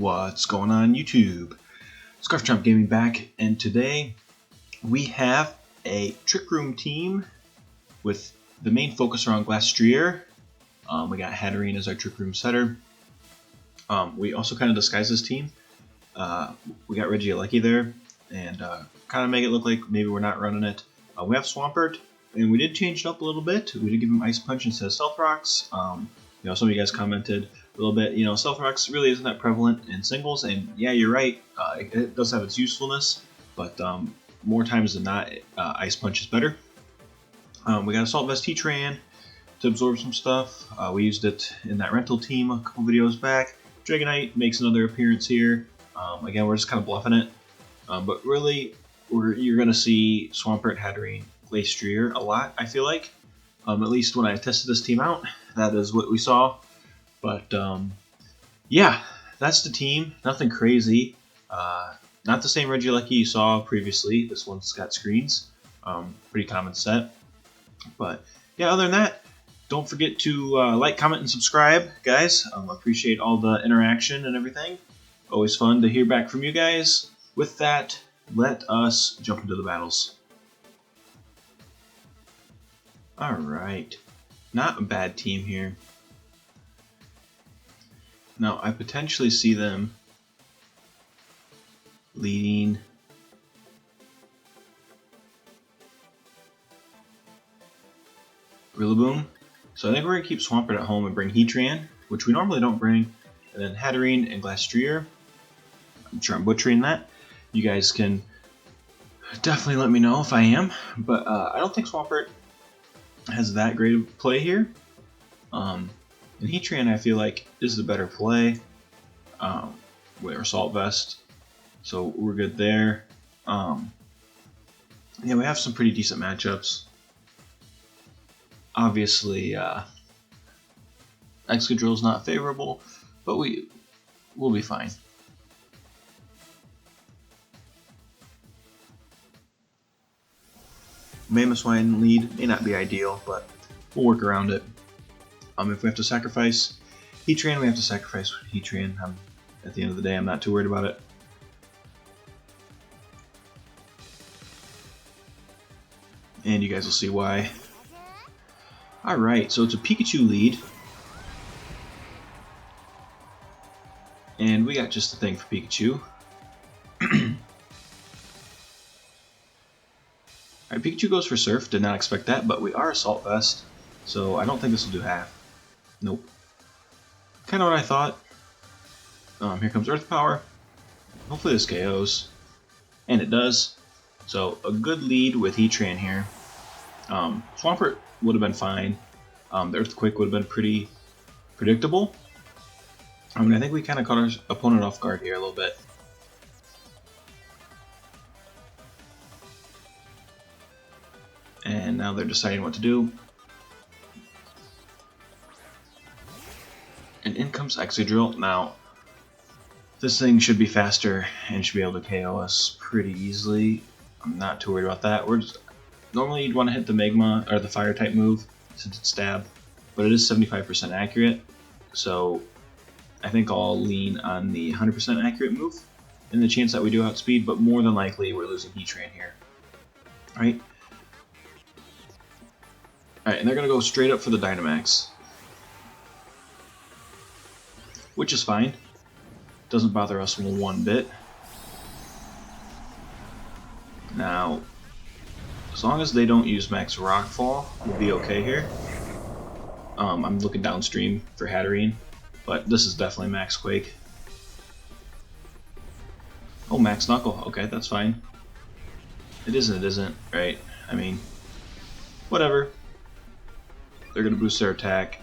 What's going on YouTube? ScarfChomp Gaming back, and today we have a Trick Room team with the main focus around Glastrier. We got Hatterene as our Trick Room setter. We also kind of disguised this team. We got Regieleki there, and kind of make it look like maybe we're not running it. We have Swampert, and we did change it up a little bit. We did give him Ice Punch instead of Stealth Rocks. Some of you guys commented a little bit, Stealth Rocks really isn't that prevalent in singles, and yeah, you're right, it does have its usefulness, but more times than not, Ice Punch is better. We got Assault Vest Heatran to absorb some stuff. We used it in that rental team a couple videos back. Dragonite makes another appearance here. Again, we're just kind of bluffing it, but really, you're going to see Swampert, Hatterene, Glastrier a lot, I feel like. At least when I tested this team out, that is what we saw. But yeah, that's the team. Nothing crazy. Not the same Regieleki you saw previously. This one's got screens. Pretty common set. But yeah, other than that, don't forget to like, comment, and subscribe, guys. Appreciate all the interaction and everything. Always fun to hear back from you guys. With that, let us jump into the battles. Alright, not a bad team here. Now, I potentially see them leading Rillaboom. So I think we're going to keep Swampert at home and bring Heatran, which we normally don't bring, and then Hatterene and Glastrier. I'm sure I'm butchering that. You guys can definitely let me know if I am, but I don't think Swampert has that great of play here. And Heatran, I feel like, is the better play with Assault Vest, so we're good there. Yeah, we have some pretty decent matchups. Obviously, Excadrill is not favorable, but we'll be fine. Mamoswine lead may not be ideal, but we'll work around it. If we have to sacrifice Heatran, we have to sacrifice Heatran. At the end of the day, I'm not too worried about it. And you guys will see why. Alright, so it's a Pikachu lead. And we got just the thing for Pikachu. Alright, Pikachu goes for Surf. Did not expect that, but we are Assault Vest, so I don't think this will do half. Nope. Kind of what I thought. Here comes Earth Power. Hopefully this KOs. And it does. So a good lead with Heatran here. Swampert would have been fine. The Earthquake would have been pretty predictable. I think we kind of caught our opponent off guard here a little bit. And now they're deciding what to do. And in comes Excadrill. Now, this thing should be faster and should be able to KO us pretty easily. I'm not too worried about that. Normally you'd want to hit the Magma or the Fire type move since it's stab, but it is 75% accurate. So I think I'll lean on the 100% accurate move in the chance that we do outspeed, but more than likely we're losing Heatran here. Alright, and they're going to go straight up for the Dynamax, which is fine. Doesn't bother us one bit. Now, as long as they don't use Max Rockfall, we'll be okay here. I'm looking downstream for Hatterene, but this is definitely Max Quake. Oh, Max Knuckle. Okay, that's fine. It isn't, right? Whatever. They're going to boost their attack.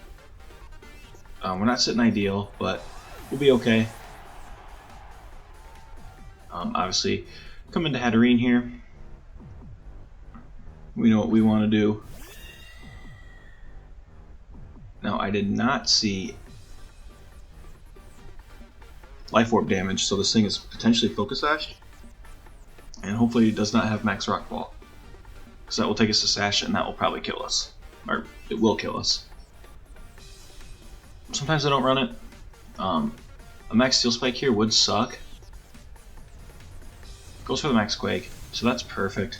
We're not sitting ideal, but we'll be okay. Obviously, come into Hatterene here. We know what we want to do. Now, I did not see Life Orb damage, so this thing is potentially Focus Sash. And hopefully it does not have Max Rock Ball, because that will take us to Sash, and that will probably kill us. Or, it will kill us. Sometimes I don't run it. A max Steel Spike here would suck. Goes for the max Quake, so that's perfect.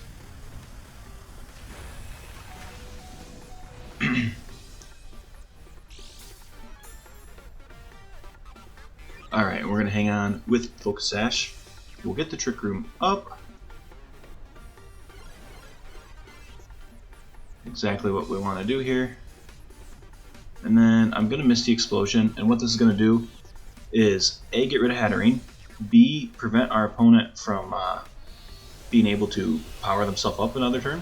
Alright, we're going to hang on with Focus Sash. We'll get the Trick Room up. Exactly what we want to do here. And then I'm going to Misty Explosion, and what this is going to do is A, get rid of Hatterene, B, prevent our opponent from being able to power themselves up another turn,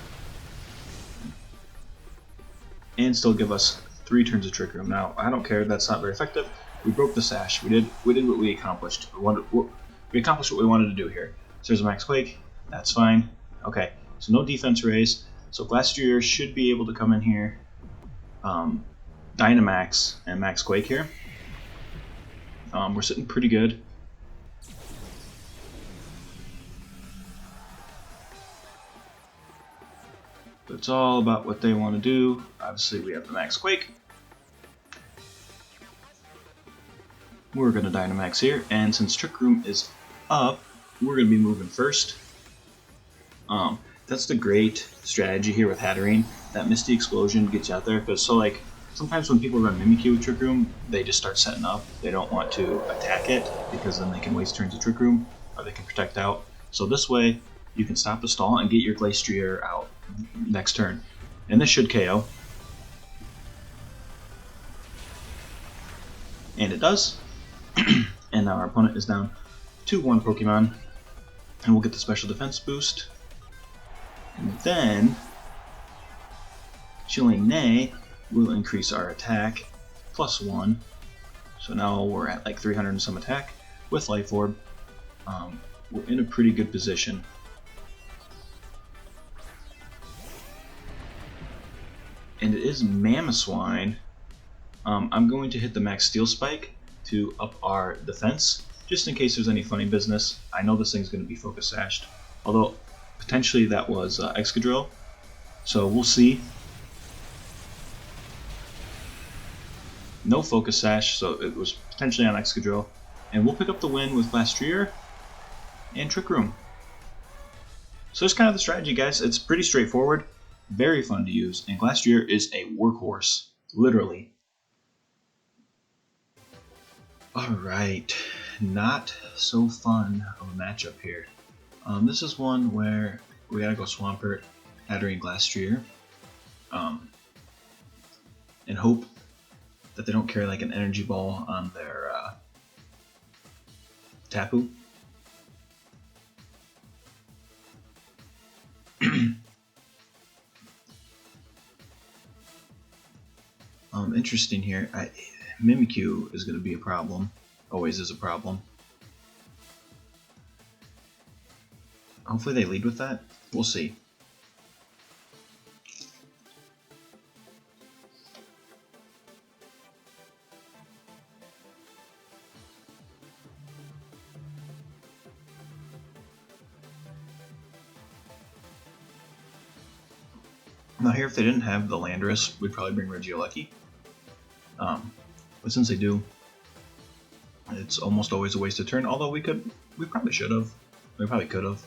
and still give us 3 turns of Trick Room. Now, I don't care, that's not very effective. We broke the Sash. We did what we accomplished. We accomplished what we wanted to do here. So there's a Max Quake. That's fine. Okay, so no defense raise. So Glastrier should be able to come in here, Dynamax and Max Quake here. We're sitting pretty good. But it's all about what they want to do. Obviously, we have the Max Quake. We're going to Dynamax here, and since Trick Room is up, we're going to be moving first. That's the great strategy here with Hatterene. That Misty Explosion gets you out there, because like sometimes when people run Mimikyu with Trick Room, they just start setting up. They don't want to attack it, because then they can waste turns of Trick Room, or they can protect out. So this way, you can stop the stall and get your Glastrier out next turn. And this should KO. And it does. And now our opponent is down to 1 Pokemon. And we'll get the special defense boost. And then Chilling Neigh will increase our attack +1. So now we're at like 300 and some attack with Life Orb. We're in a pretty good position. And it is Mamoswine. I'm going to hit the Max Steel Spike to up our defense, just in case there's any funny business. I know this thing's going to be Focus Sashed, although potentially that was Excadrill, so we'll see. No Focus Sash, so it was potentially on Excadrill, and we'll pick up the win with Glastrier and Trick Room. So that's kind of the strategy, guys. It's pretty straightforward, very fun to use, and Glastrier is a workhorse, literally. Alright, not so fun of a matchup here. This is one where we gotta go Swampert, Hatterene, Glastrier, and hope that they don't carry like an energy ball on their Tapu. Interesting here. Mimikyu is going to be a problem. Always is a problem. Hopefully they lead with that. We'll see. Now here, if they didn't have the Landorus, we'd probably bring Regieleki. But since they do, it's almost always a waste of turn. Although we probably should have. We probably could have.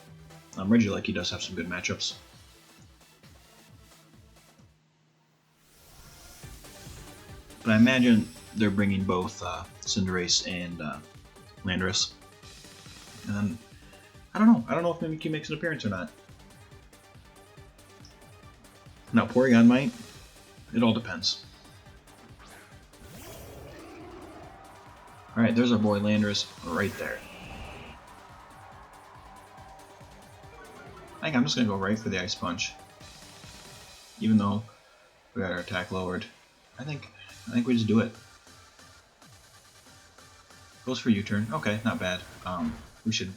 Regieleki does have some good matchups. But I imagine they're bringing both Cinderace and Landorus. And then, I don't know. I don't know if Mimikyu makes an appearance or not. Now, Porygon might. It all depends. Alright, there's our boy Landorus right there. I think I'm just going to go right for the Ice Punch. Even though we got our attack lowered. I think we just do it. Goes for U-turn. Okay, not bad. We should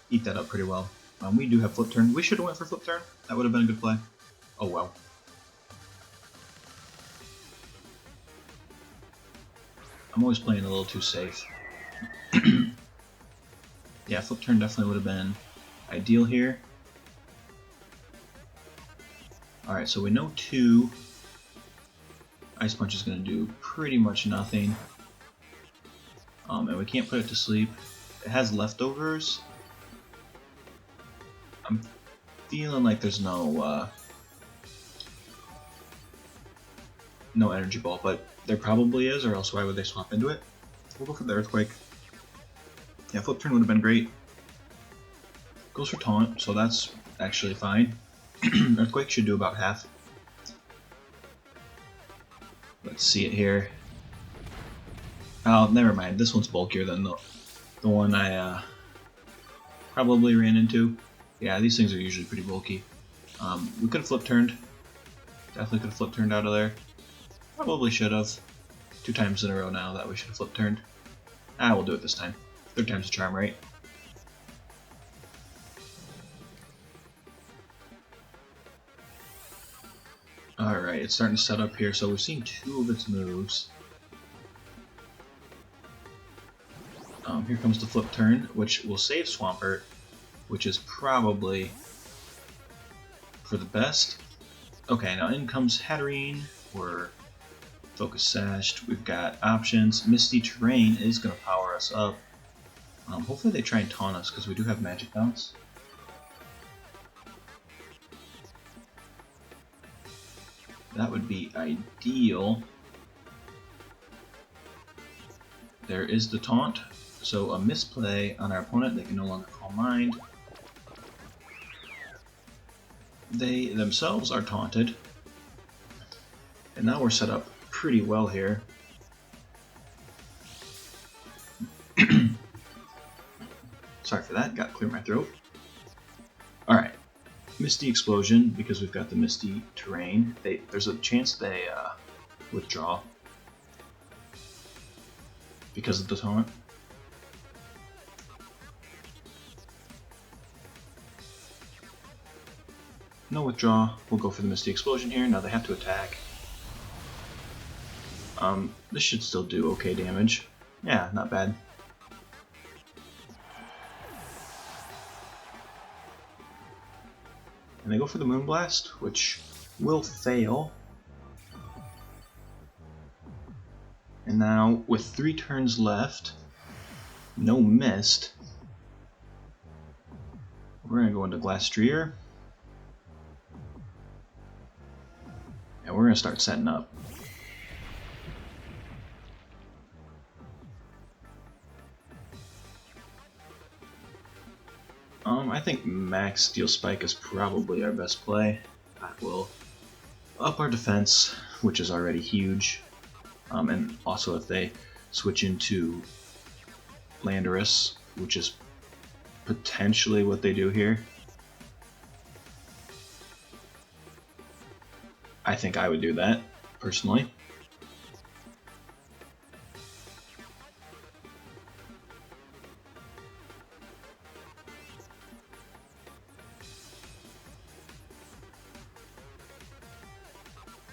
eat that up pretty well. We do have Flip Turn. We should have went for Flip Turn. That would have been a good play. Oh well. I'm always playing a little too safe. Yeah, Flip Turn definitely would have been ideal here. Alright, so we know 2 Ice Punch is going to do pretty much nothing. And we can't put it to sleep. It has leftovers. I'm feeling like there's no energy ball, but there probably is, or else why would they swap into it? We'll go for the Earthquake. Yeah, Flip Turn would have been great. Goes for Taunt, so that's actually fine. Earthquake should do about half. Let's see it here. Oh, never mind. This one's bulkier than the one I probably ran into. Yeah, these things are usually pretty bulky. We could have Flip Turned. Definitely could have Flip Turned out of there. Probably should have. 2 times in a row now that we should have Flip Turned. We'll do it this time. 3rd time's a charm, right? Alright, it's starting to set up here, so we've seen 2 of its moves. Here comes the Flip Turn, which will save Swampert, which is probably for the best. Okay, now in comes Hatterene. We're Focus Sashed. We've got options. Misty Terrain is going to power us up. Hopefully they try and taunt us, because we do have Magic Bounce. That would be ideal. There is the taunt, so a misplay on our opponent, they can no longer call Mind. They themselves are taunted. And now we're set up pretty well here. Sorry for that, gotta clear my throat. Alright, Misty Explosion, because we've got the Misty Terrain. There's a chance they withdraw because of the taunt. No withdraw, we'll go for the Misty Explosion here. Now they have to attack. This should still do okay damage. Yeah, not bad. And they go for the Moonblast, which will fail. And now, with 3 turns left, no mist, we're going to go into Glastrier. And we're going to start setting up. I think Max Steel Spike is probably our best play. That will up our defense, which is already huge. And also if they switch into Landorus, which is potentially what they do here, I think I would do that, personally.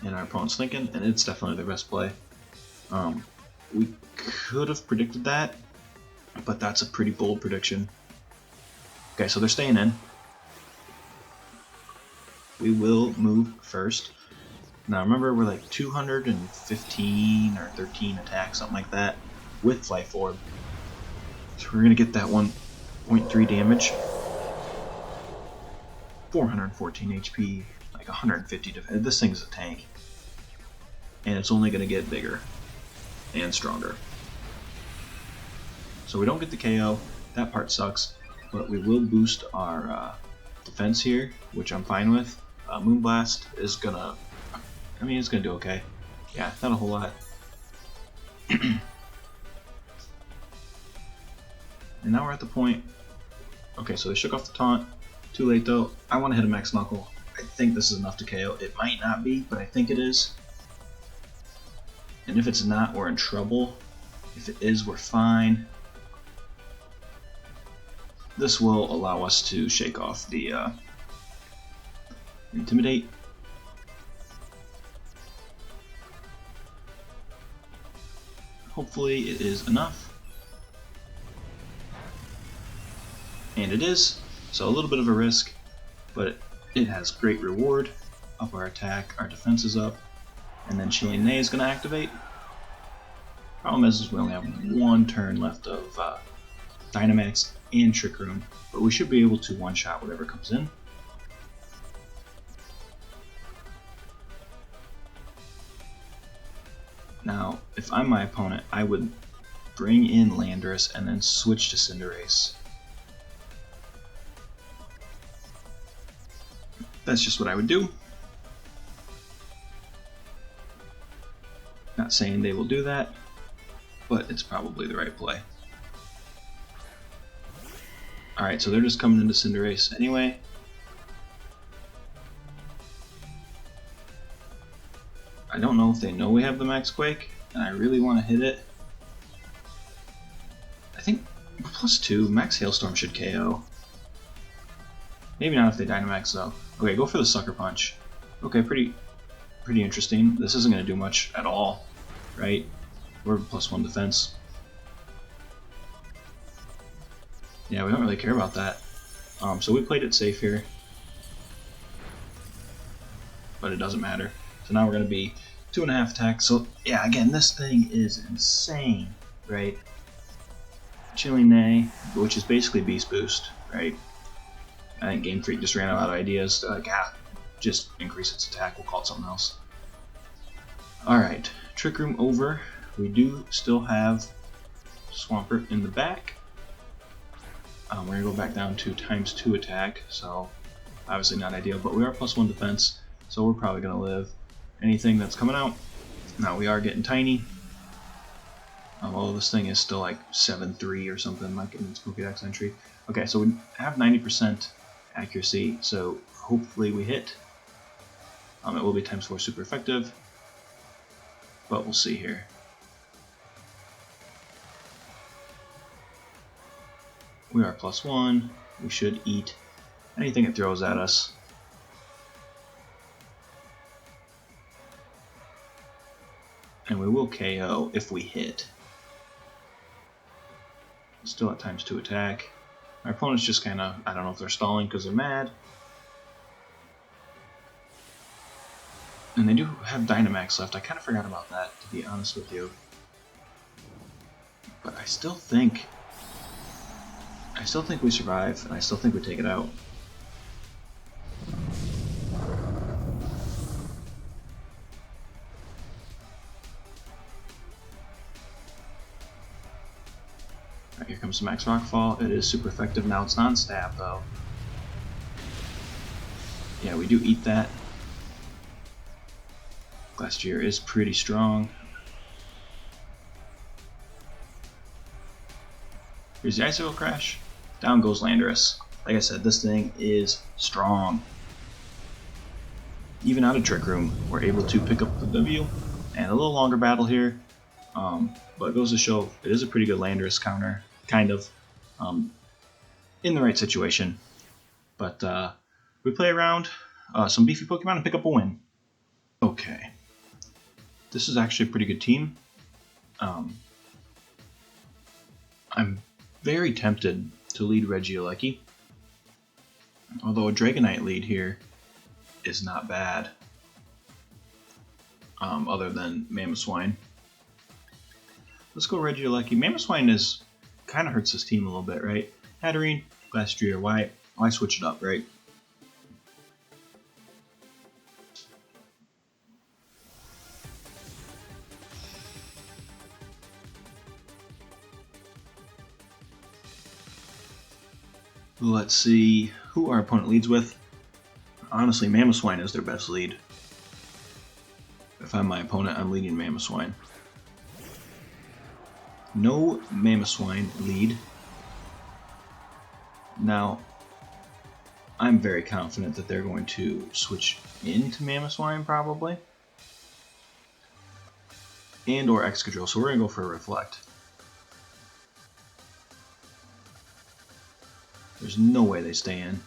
And our opponent's thinking, and it's definitely their best play. We could have predicted that, but that's a pretty bold prediction. Okay, so they're staying in. We will move first. Now remember, we're like 215 or 13 attacks, something like that, with Flight Orb. So we're going to get that 1.3 damage. 414 HP, like 150 defense. This thing's a tank. And it's only going to get bigger and stronger. So we don't get the KO. That part sucks. But we will boost our defense here, which I'm fine with. Moonblast is going to... I mean, it's going to do okay. Yeah, not a whole lot. And now we're at the point... Okay, so they shook off the taunt. Too late though. I want to hit a Max Knuckle. I think this is enough to KO. It might not be, but I think it is. And if it's not, we're in trouble. If it is, we're fine. This will allow us to shake off the Intimidate. Hopefully it is enough. And it is. So a little bit of a risk, but it has great reward. Up our attack, our defense is up, and then Chilling Nay is going to activate. Problem is we only have one turn left of Dynamax and Trick Room, but we should be able to one-shot whatever comes in. Now, if I'm my opponent, I would bring in Landorus and then switch to Cinderace. That's just what I would do. Not saying they will do that, but it's probably the right play. Alright, so they're just coming into Cinderace anyway. I don't know if they know we have the Max Quake, and I really want to hit it. I think +2, Max Hailstorm should KO. Maybe not if they Dynamax though. Okay, go for the Sucker Punch. Okay, pretty interesting. This isn't going to do much at all, right? We're +1 defense. Yeah, we don't really care about that. So we played it safe here. But it doesn't matter. So now we're going to be 2.5 attack. So yeah, again, this thing is insane, right? Chilling Nay, which is basically Beast Boost, right? I think Game Freak just ran out of ideas. They're like, just increase its attack, we'll call it something else. Alright, Trick Room over. We do still have Swampert in the back. We're going to go back down to ×2 attack, so obviously not ideal, but we are +1 defense, so we're probably going to live anything that's coming out. Now we are getting tiny. Although this thing is still like 7-3 or something, like in its Pokédex entry. Okay, so we have 90% accuracy, so hopefully we hit. It will be ×4 super effective, but we'll see here. We are +1. We should eat anything it throws at us. And we will KO if we hit. Still at ×2 attack. Our opponent's just kind of, I don't know if they're stalling because they're mad. And they do have Dynamax left. I kind of forgot about that, to be honest with you. But I still think we survive, and I still think we take it out. Alright, here comes the Max Rockfall. It is super effective. Now it's non-stab, though. Yeah, we do eat that. Glastrier is pretty strong. Here's the Icicle Crash. Down goes Landorus. Like I said, this thing is strong. Even out of Trick Room, we're able to pick up the W. And a little longer battle here. But it goes to show it is a pretty good Landorus counter. Kind of. In the right situation. But we play around some beefy Pokemon and pick up a win. Okay. This is actually a pretty good team. I'm very tempted to lead Regieleki. Although a Dragonite lead here is not bad. Other than Mamoswine. Let's go Regieleki. Mamoswine is kind of hurts this team a little bit, right? Hatterene, Glastrier, why switch it up, right? Let's see who our opponent leads with. Honestly, Mamoswine is their best lead. If I'm my opponent, I'm leading Mamoswine. No Mamoswine lead. Now, I'm very confident that they're going to switch into Mamoswine, probably. And or Excadrill, so we're going to go for a Reflect. There's no way they stay in.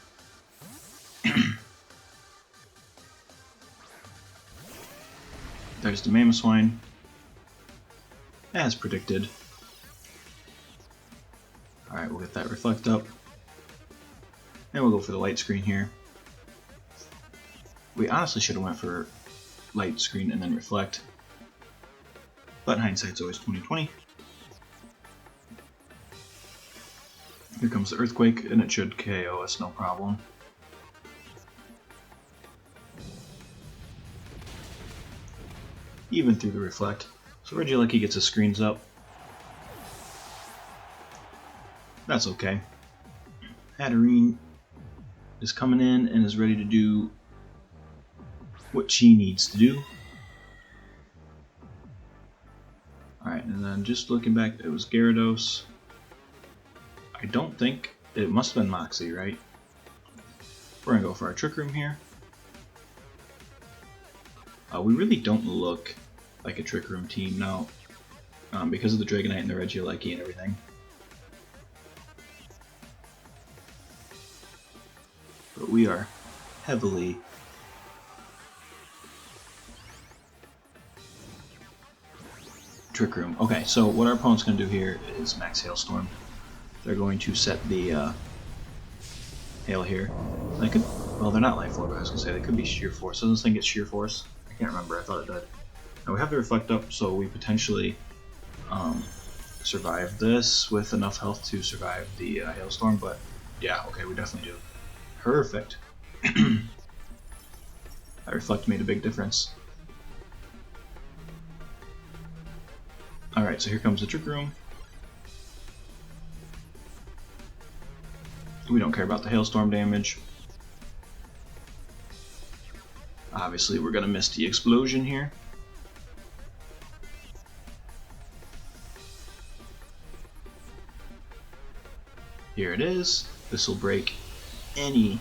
There's the Mamoswine. As predicted. Alright, we'll get that Reflect up. And we'll go for the Light Screen here. We honestly should have went for Light Screen and then Reflect. but hindsight's always 20/20. Here comes the Earthquake, and it should KO us no problem. Even through the Reflect. So Regieleki gets his screens up. That's okay. Hatterene is coming in and is ready to do what she needs to do. Alright, and then just looking back, it was Gyarados. I don't think, it must have been Moxie, right? We're going to go for our Trick Room here. We really don't look like a Trick Room team now, because of the Dragonite and the Regieleki and everything. But we are heavily Trick Room. Okay, so what our opponent's going to do here is Max Hailstorm. They're going to set the Hail here. They could, well, they're not Life Orb, I was going to say. They could be Sheer Force. Doesn't this thing get Sheer Force? I can't remember. I thought it did. Now we have the Reflect up, so we potentially survive this with enough health to survive the Hailstorm, but yeah, okay, we definitely do. Perfect. That Reflect made a big difference. Alright, so here comes the Trick Room. We don't care about the Hailstorm damage. Obviously, we're going to miss the Explosion here. Here it is. This will break any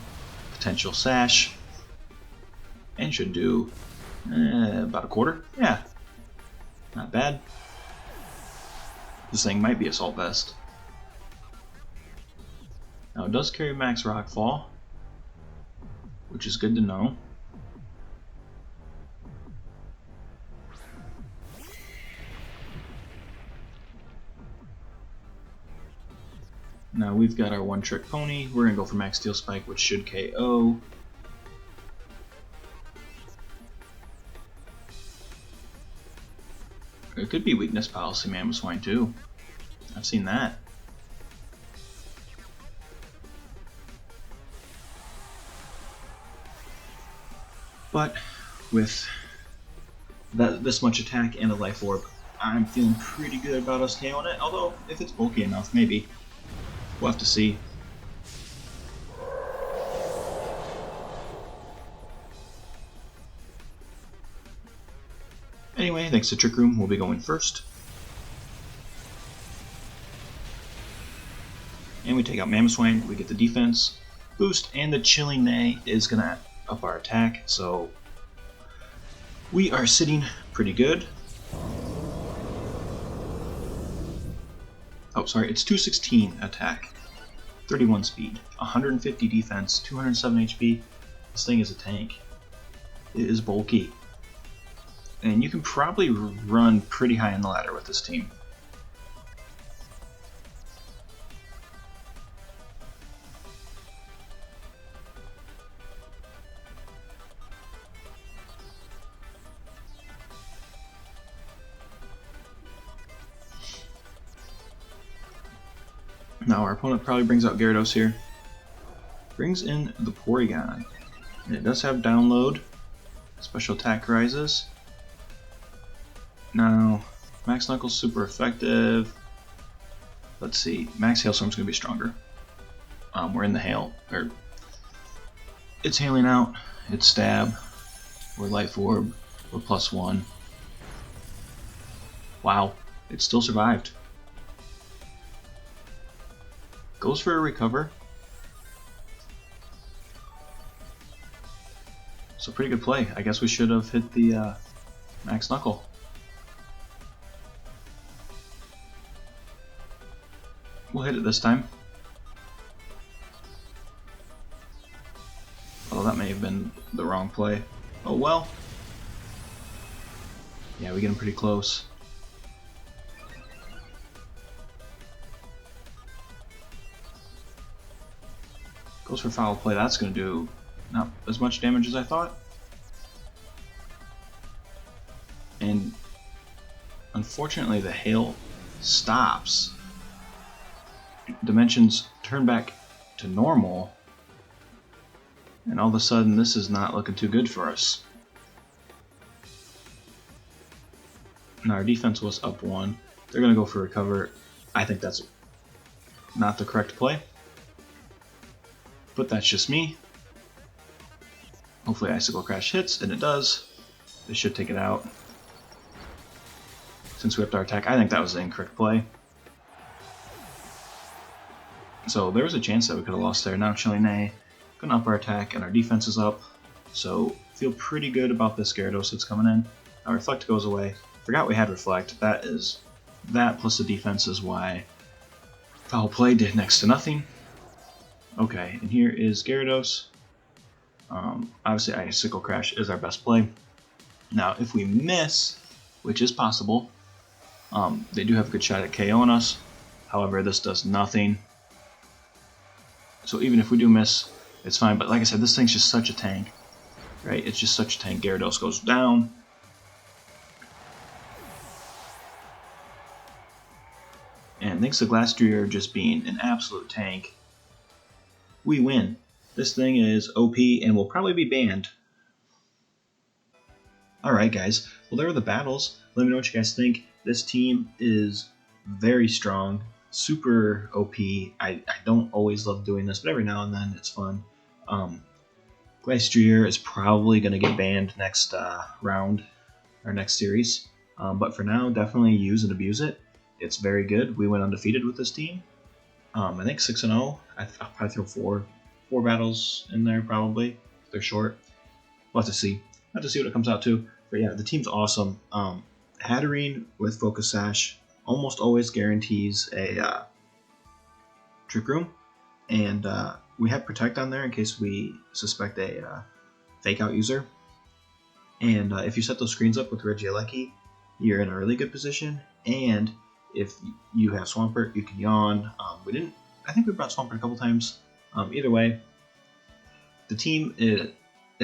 potential Sash. And should do about a quarter. Yeah, not bad. This thing might be Assault Vest. Now it does carry Max Rockfall, which is good to know. Now we've got our One Trick Pony. We're going to go for Max Steel Spike, which should KO. It could be Weakness Policy Mamoswine too. I've seen that. But with this much attack and a Life Orb, I'm feeling pretty good about us KOing it. Although, if it's bulky enough, maybe. We'll have to see. Anyway, thanks to Trick Room, we'll be going first. And we take out Mamoswine, we get the defense boost, and the Chilling Neigh is going to up our attack, so we are sitting pretty good. Oh, sorry, it's 216 attack, 31 speed, 150 defense, 207 HP. This thing is a tank. It is bulky. And you can probably run pretty high in the ladder with this team. Now our opponent probably brings out Gyarados here. Brings in the Porygon. And it does have download. Special attack rises. Now, Max Knuckle's super effective. Let's see, Max Hailstorm's gonna be stronger. We're in the hail, or it's hailing out. It's stab. We're Life Orb. We're +1. Wow, it still survived. Goes for a recover. So pretty good play. I guess we should have hit the Max Knuckle. We'll hit it this time. Although that may have been the wrong play. Oh well. Yeah, we get him pretty close. Goes for foul play. That's going to do not as much damage as I thought. And Unfortunately, the hail stops. Dimensions turn back to normal. And all of a sudden, this is not looking too good for us. Now, our defense was up 1. They're going to go for recover. I think that's not the correct play. But that's just me. Hopefully Icicle Crash hits, and it does. They should take it out. Since we upped our attack, I think that was the incorrect play. So there was a chance that we could have lost there. Now Chilling Nay gonna up our attack, and our defense is up. So feel pretty good about this Gyarados that's coming in. Now Reflect goes away. Forgot we had Reflect. That plus the defense is why Foul Play did next to nothing. Okay, and here is Gyarados. Obviously, Icicle Crash is our best play. Now, if we miss, which is possible, they do have a good shot at KOing us. However, this does nothing. So even if we do miss, it's fine. But like I said, this thing's just such a tank, right? It's just such a tank. Gyarados goes down. And thanks to Glastrier just being an absolute tank, we win. This thing is OP and will probably be banned. Alright guys, well there were the battles. Let me know what you guys think. This team is very strong, super OP. I don't always love doing this, but every now and then it's fun. Glastrier is probably going to get banned next round, or next series. But for now, definitely use and abuse it. It's very good. We went undefeated with this team. I think 6-0. I'll probably throw four battles in there probably. They're short. We'll have to see. We'll have to see what it comes out to. But yeah, the team's awesome. Hatterene with Focus Sash almost always guarantees a Trick Room. And we have Protect on there in case we suspect a Fake Out user. And if you set those screens up with Regieleki, you're in a really good position. And if you have Swampert, you can Yawn. I think we brought Swampert a couple times. Either way, the team it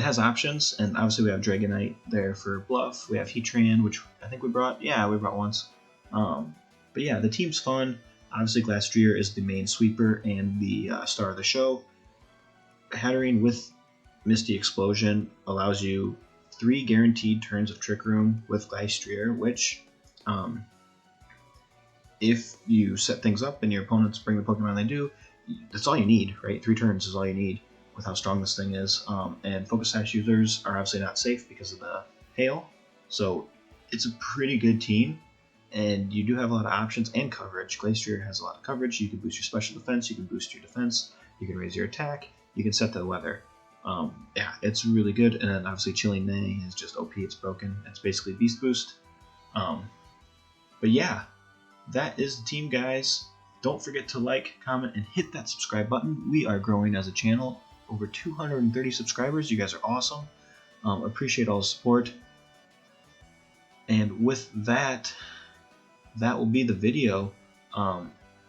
has options, and obviously we have Dragonite there for Bluff. We have Heatran, which I think we brought. Yeah, we brought once. But yeah, the team's fun. Obviously, Glastrier is the main sweeper and the star of the show. Hatterene with Misty Explosion allows you 3 guaranteed turns of Trick Room with Glastrier, which, if you set things up and your opponents bring the Pokemon they do, that's all you need, right? 3 turns is all you need with how strong this thing is. And Focus Sash users are obviously not safe because of the hail, so it's a pretty good team. And you do have a lot of options and coverage. Glastrier has a lot of coverage. You can boost your special defense, you can boost your defense, you can raise your attack, you can set the weather. Yeah, it's really good. And then obviously Chilling Nay is just OP, it's broken. It's basically Beast Boost. But yeah, that is the team, guys. Don't forget to like, comment, and hit that subscribe button. We are growing as a channel. Over 230 subscribers. You guys are awesome. Appreciate all the support. And with that, that will be the video.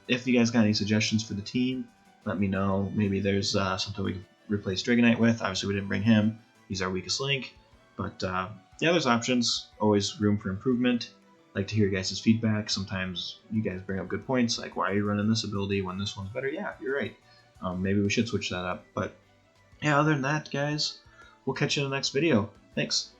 If you guys got any suggestions for the team, let me know. Maybe there's something we could replace Dragonite with. Obviously, we didn't bring him. He's our weakest link. But yeah, there's options. Always room for improvement. Like to hear your guys' feedback. Sometimes you guys bring up good points, like why are you running this ability when this one's better? Yeah, you're right. Maybe we should switch that up. But yeah, other than that, guys, we'll catch you in the next video. Thanks.